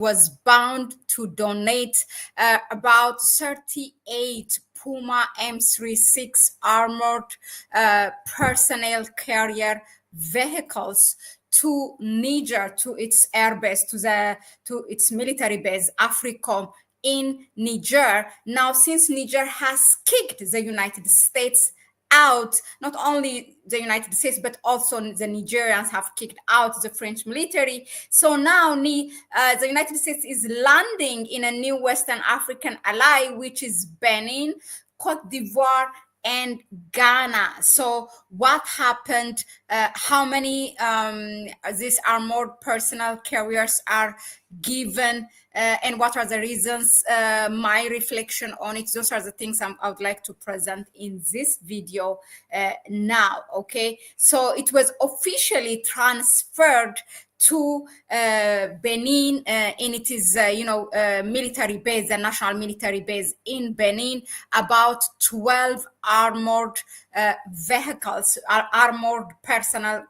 was bound to donate about 38 PUMA M36 armored personnel carrier vehicles to Niger, to its airbase, to its military base, AFRICOM, in Niger. Now, since Niger has kicked the United States out, not only the United States, but also the Nigerians have kicked out the French military. So now the United States is landing in a new Western African ally, which is Benin, Cote d'Ivoire, and Ghana. So what happened? How many these armored personnel carriers are given, and what are the reasons? My reflection on it. Those are the things I would like to present in this video now. Okay, so it was officially transferred to Benin, and it is, military base, the national military base in Benin. About 12 armored vehicles, armored personnel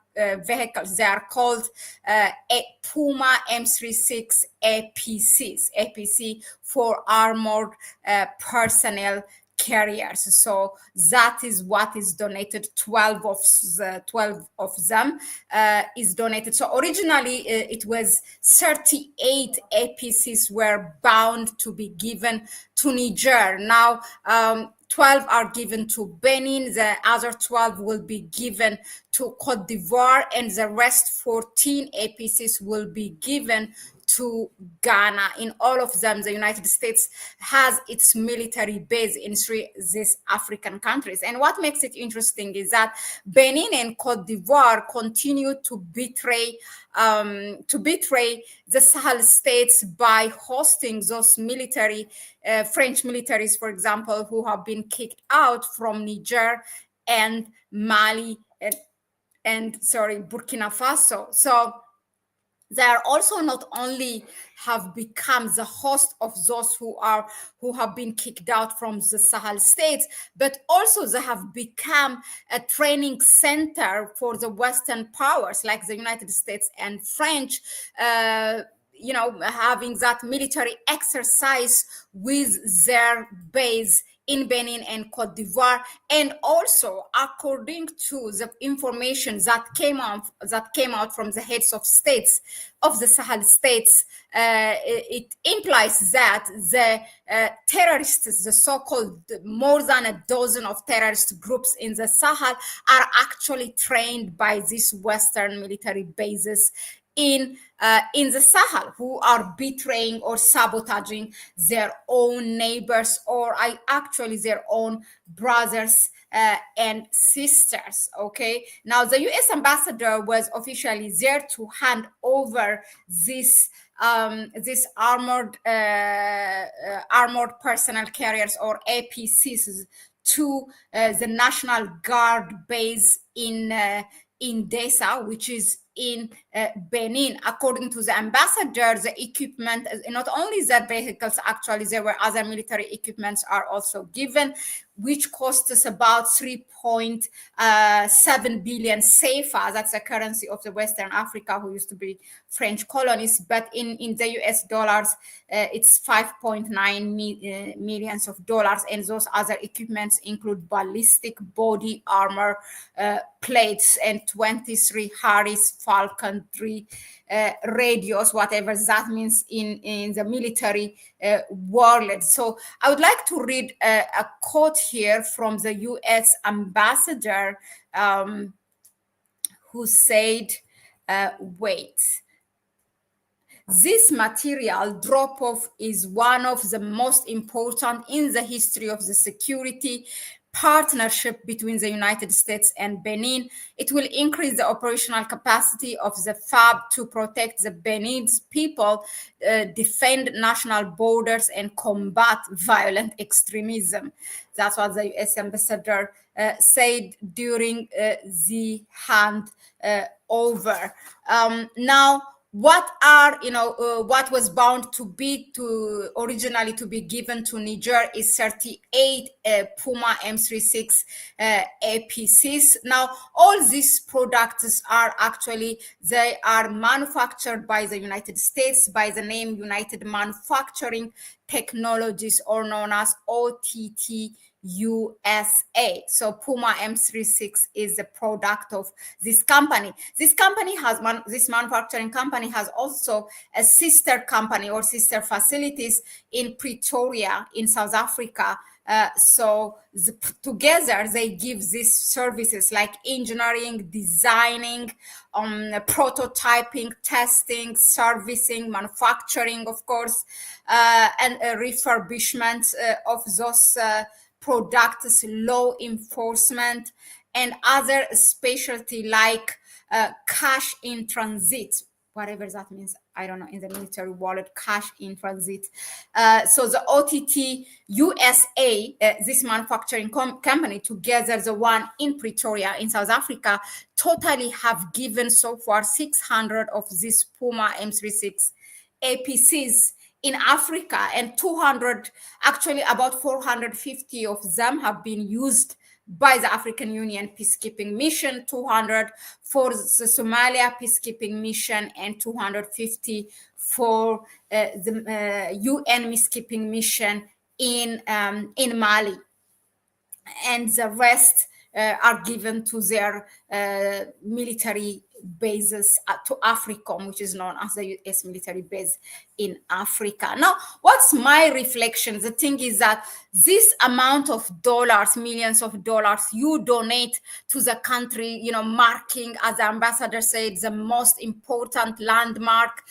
vehicles. They are called PUMA M36 APCs, APC for armored personnel carriers. So that is what is donated. 12 of them is donated. So originally it was 38 APCs were bound to be given to Niger. Now 12 are given to Benin, the other 12 will be given to Cote d'Ivoire, and the rest 14 APCs will be given to Ghana. In all of them, the United States has its military base in these African countries. And what makes it interesting is that Benin and Cote d'Ivoire continue to betray the Sahel states by hosting those military, French militaries, for example, who have been kicked out from Niger and Mali and Burkina Faso. So they are also not only have become the host of those who have been kicked out from the Sahel states, but also they have become a training center for the Western powers like the United States and French, having that military exercise with their base in Benin and Cote d'Ivoire. And also, according to the information that came out from the heads of states of the Sahel states, it implies that the terrorists, the so-called more than a dozen of terrorist groups in the Sahel, are actually trained by these Western military bases in the Sahel, who are betraying or sabotaging their own neighbors, or actually their own brothers and sisters. Okay, now the U.S. ambassador was officially there to hand over this armored personnel carriers, or APCs, to the National Guard base in Desa, which is in Benin. According to the ambassador, the equipment, not only the vehicles, actually there were other military equipments are also given, which cost us about 3.7 billion CFA. That's the currency of the Western Africa, who used to be French colonies, but in the US dollars, it's 5.9 millions of dollars. And those other equipments include ballistic body armor plates and 23 Harris Falcon 3 radios, whatever that means in the military world. So I would like to read a quote here from the U.S. ambassador, who said, this material drop-off is one of the most important in the history of the security partnership between the United States and Benin. It will increase the operational capacity of the FAB to protect the Benin's people, defend national borders, and combat violent extremism. That's what the U.S. ambassador said during the hand over. Now, what are what was bound to be to originally to be given to Niger is 38 PUMA M36 APCs. Now all these products are actually, they are manufactured by the United States by the name United Manufacturing Technologies, or known as OTT USA. So PUMA M36 is a product of this company. This company has this manufacturing company has also a sister company or sister facilities in Pretoria in South Africa. Together they give these services like engineering, designing, prototyping, testing, servicing, manufacturing, of course, and refurbishment of those products, law enforcement, and other specialty like cash in transit, whatever that means. I don't know, in the military wallet, cash in transit. So the OTT USA, this manufacturing company, together the one in Pretoria in South Africa, totally have given so far 600 of these PUMA M36 APCs in Africa, and 200, actually about 450 of them have been used by the African Union peacekeeping mission, 200 for the Somalia peacekeeping mission, and 250 for the UN peacekeeping mission in Mali. And the rest are given to their military bases, to AFRICOM, which is known as the US military base in Africa. Now, what's my reflection? The thing is that this amount of dollars, millions of dollars you donate to the country, marking, as the ambassador said, the most important landmark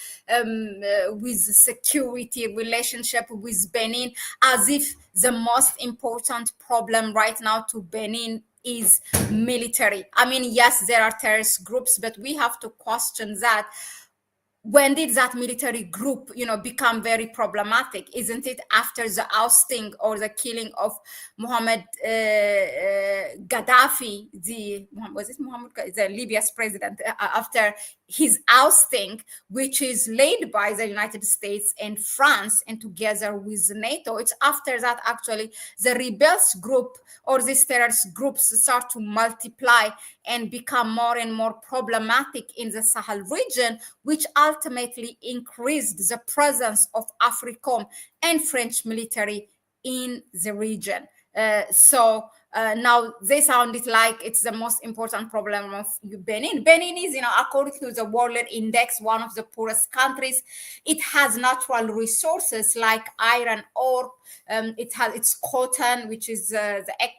with security relationship with Benin, as if the most important problem right now to Benin is military. I mean, yes, there are terrorist groups, but we have to question that. When did that military group, become very problematic? Isn't it after the ousting or the killing of Mohammed Gaddafi, the Libya's president, after his ousting, which is led by the United States and France, and together with NATO? It's after that, actually, the rebels group or these terrorist groups start to multiply and become more and more problematic in the Sahel region, which ultimately increased the presence of AFRICOM and French military in the region. Now they sounded like it's the most important problem of Benin. Benin is, according to the World Index, one of the poorest countries. It has natural resources like iron ore. It has its cotton, which is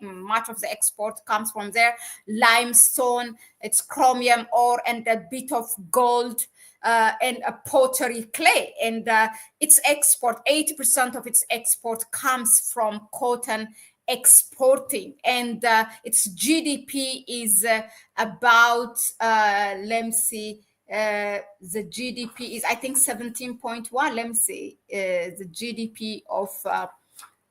much of the export comes from there. Limestone, it's chromium ore, and a bit of gold. And a pottery clay, and its export, 80% of its export comes from cotton exporting, and its GDP is about let me see, the GDP is, I think, 17.1. Let me see, the GDP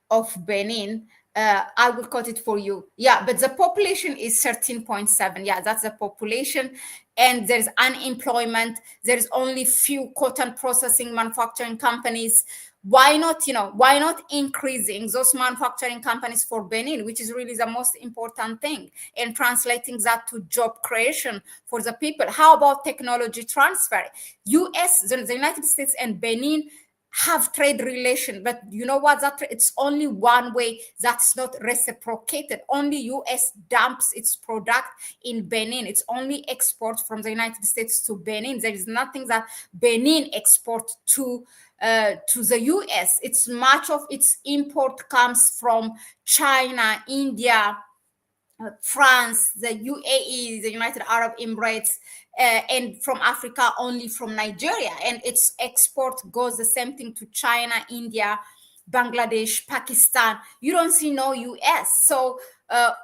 of Benin. I will quote it for you. Yeah, but the population is 13.7. Yeah, that's the population. And there's unemployment. There's only few cotton processing manufacturing companies. Why not increasing those manufacturing companies for Benin, which is really the most important thing, and translating that to job creation for the people? How about technology transfer? The United States and Benin have trade relation, but you know what, that it's only one way, that's not reciprocated. Only US dumps its product in Benin. It's only export from the United States to Benin. There is nothing that Benin export to the US. It's much of its import comes from China, India, France, the UAE, the United Arab Emirates, and from Africa only from Nigeria. And its export goes the same thing to China, India, Bangladesh, Pakistan. You don't see no US. So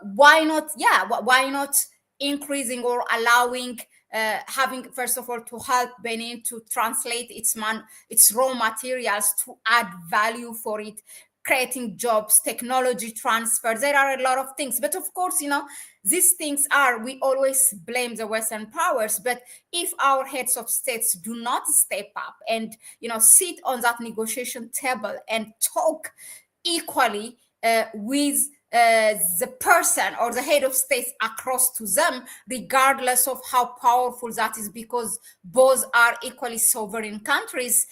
why not? Yeah, why not increasing or allowing, having, first of all, to help Benin to translate its raw materials to add value for it, creating jobs, technology transfer. There are a lot of things. But of course, these things we always blame the Western powers. But if our heads of states do not step up and, sit on that negotiation table and talk equally with the person or the head of states across to them, regardless of how powerful that is, because both are equally sovereign countries,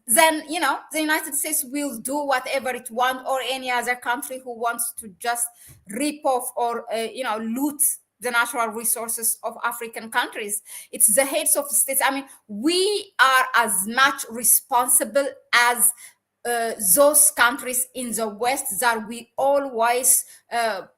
then the United States will do whatever it wants, or any other country who wants to just rip off or loot the natural resources of African countries. It's the heads of states. I mean, we are as much responsible as those countries in the West that we always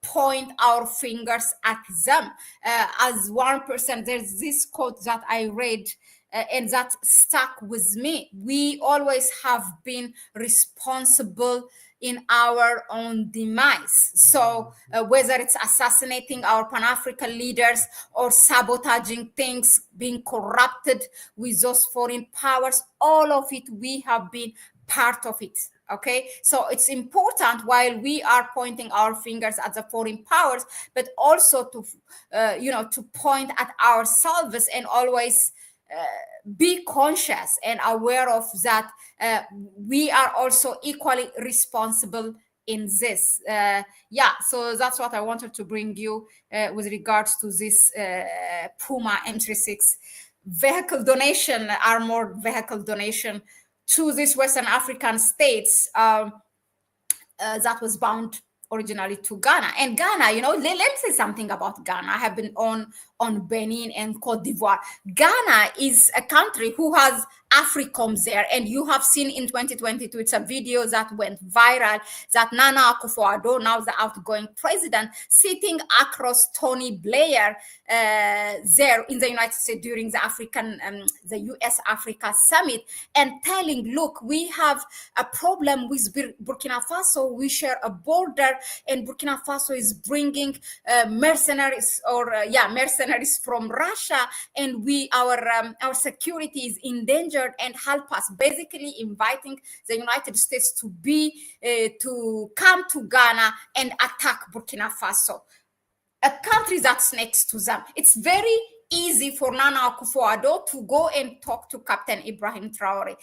point our fingers at them. As one person, there's this quote that I read and that stuck with me. We always have been responsible in our own demise. So whether it's assassinating our Pan-African leaders or sabotaging things, being corrupted with those foreign powers, all of it, we have been part of it. Okay, so it's important, while we are pointing our fingers at the foreign powers, but also to to point at ourselves and always be conscious and aware of that we are also equally responsible in this. So that's what I wanted to bring you with regards to this PUMA M36 vehicle donation, armored vehicle donation to these Western African states that was bound originally to Ghana. And Ghana, let me say something about Ghana. I have been on Benin and Cote d'Ivoire. Ghana is a country who has AFRICOM there, and you have seen in 2022, it's a video that went viral, that Nana Akufo-Addo, now the outgoing president, sitting across Tony Blair there in the United States during the US Africa Summit, and telling, look, we have a problem with Burkina Faso. We share a border, and Burkina Faso is bringing mercenaries from Russia, and our security is in danger, and help us. Basically inviting the United States to come to Ghana and attack Burkina Faso, a country that's next to them. It's very easy for Nana Akufo-Addo to go and talk to Captain Ibrahim Traore.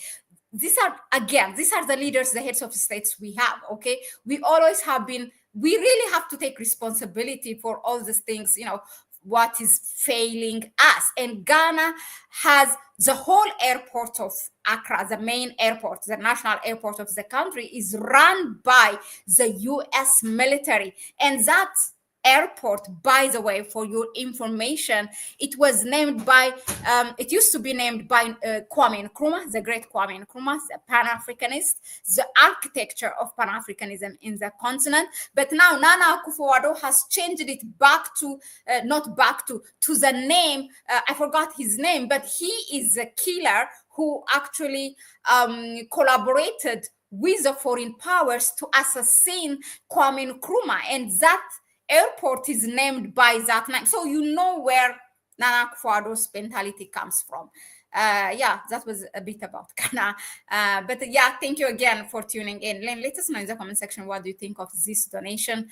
These are the leaders, the heads of states we have. Okay, we always have been. We really have to take responsibility for all these things, what is failing us. And Ghana has the whole airport of Accra, the main airport, the national airport of the country, is run by the US military. And that airport, by the way, for your information, it was named by, it used to be named by Kwame Nkrumah, the great Kwame Nkrumah, the Pan-Africanist, the architecture of Pan-Africanism in the continent. But now Nana Akufo-Addo has changed it to the name, I forgot his name, but he is a killer who actually collaborated with the foreign powers to assassinate Kwame Nkrumah. And that airport is named by that name. So where Nana Akufo-Addo's mentality comes from. That was a bit about Ghana. Thank you again for tuning in. Let us know in the comment section, what do you think of this donation,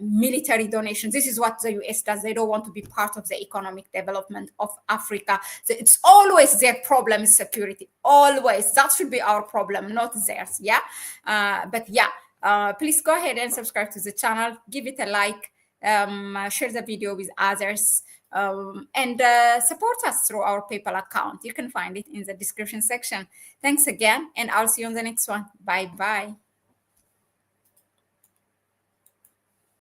military donation? This is what the US does. They don't want to be part of the economic development of Africa. So it's always their problem is security. Always. That should be our problem, not theirs. Please go ahead and subscribe to the channel, give it a like, share the video with others, and support us through our PayPal account. You can find it in the description section. Thanks again, and I'll see you on the next one. Bye-bye.